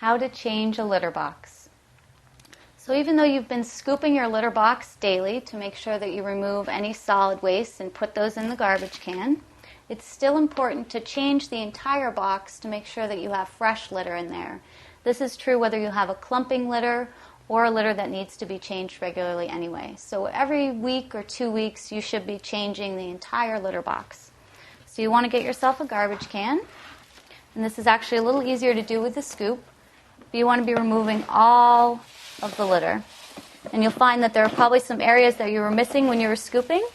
How to change a litter box. So even though you've been scooping your litter box daily to make sure that you remove any solid waste and put those in the garbage can, it's still important to change the entire box to make sure that you have fresh litter in there. This is true whether you have a clumping litter or a litter that needs to be changed regularly anyway. So every week or 2 weeks, you should be changing the entire litter box. So you want to get yourself a garbage can, and this is actually a little easier to do with a scoop, but you want to be removing all of the litter. And you'll find that there are probably some areas that you were missing when you were scooping,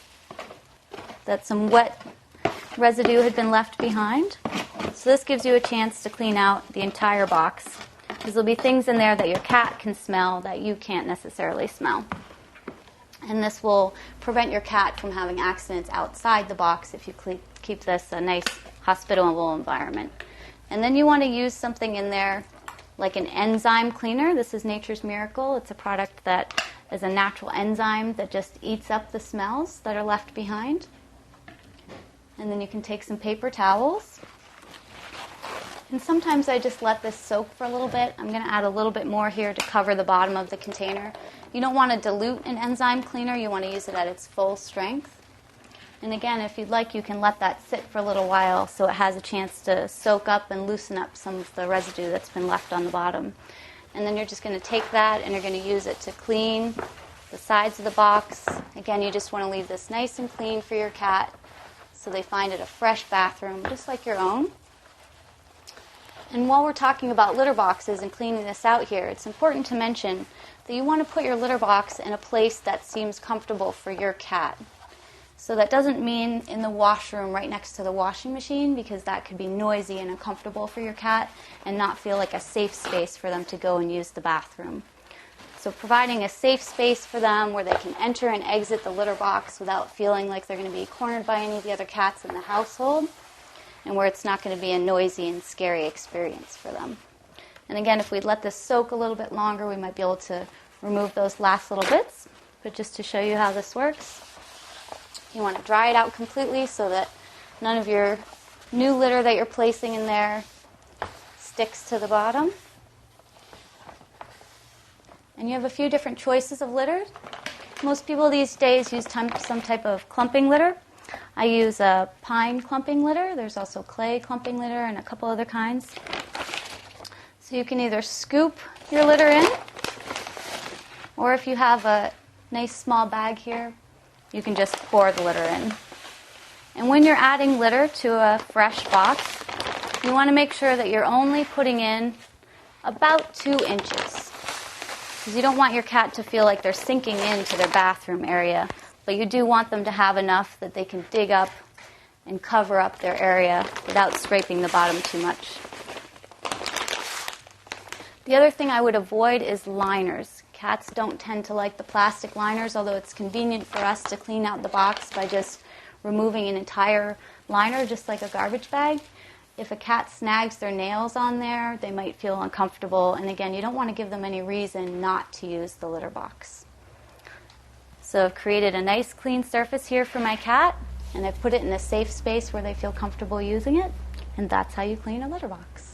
that some wet residue had been left behind. So this gives you a chance to clean out the entire box, because there'll be things in there that your cat can smell that you can't necessarily smell. And this will prevent your cat from having accidents outside the box if you keep this a nice hospitable environment. And then you want to use something in there like an enzyme cleaner. This is Nature's Miracle. It's a product that is a natural enzyme that just eats up the smells that are left behind. And then you can take some paper towels. And sometimes I just let this soak for a little bit. I'm going to add a little bit more here to cover the bottom of the container. You don't want to dilute an enzyme cleaner. You want to use it at its full strength. And again, if you'd like, you can let that sit for a little while so it has a chance to soak up and loosen up some of the residue that's been left on the bottom. And then you're just going to take that and you're going to use it to clean the sides of the box. Again, you just want to leave this nice and clean for your cat so they find it a fresh bathroom, just like your own. And while we're talking about litter boxes and cleaning this out here, it's important to mention that you want to put your litter box in a place that seems comfortable for your cat. So that doesn't mean in the washroom right next to the washing machine, because that could be noisy and uncomfortable for your cat and not feel like a safe space for them to go and use the bathroom. So providing a safe space for them where they can enter and exit the litter box without feeling like they're going to be cornered by any of the other cats in the household, and where it's not going to be a noisy and scary experience for them. And again, if we let this soak a little bit longer, we might be able to remove those last little bits. But just to show you how this works, you want to dry it out completely so that none of your new litter that you're placing in there sticks to the bottom. And you have a few different choices of litter. Most people these days use some type of clumping litter. I use a pine clumping litter. There's also clay clumping litter and a couple other kinds. So you can either scoop your litter in, or if you have a nice small bag here, you can just pour the litter in. And when you're adding litter to a fresh box, you want to make sure that you're only putting in about 2 inches, because you don't want your cat to feel like they're sinking into their bathroom area. But you do want them to have enough that they can dig up and cover up their area without scraping the bottom too much. The other thing I would avoid is liners. Cats don't tend to like the plastic liners, although it's convenient for us to clean out the box by just removing an entire liner, just like a garbage bag. If a cat snags their nails on there, they might feel uncomfortable. And again, you don't want to give them any reason not to use the litter box. So I've created a nice clean surface here for my cat, and I've put it in a safe space where they feel comfortable using it, and that's how you clean a litter box.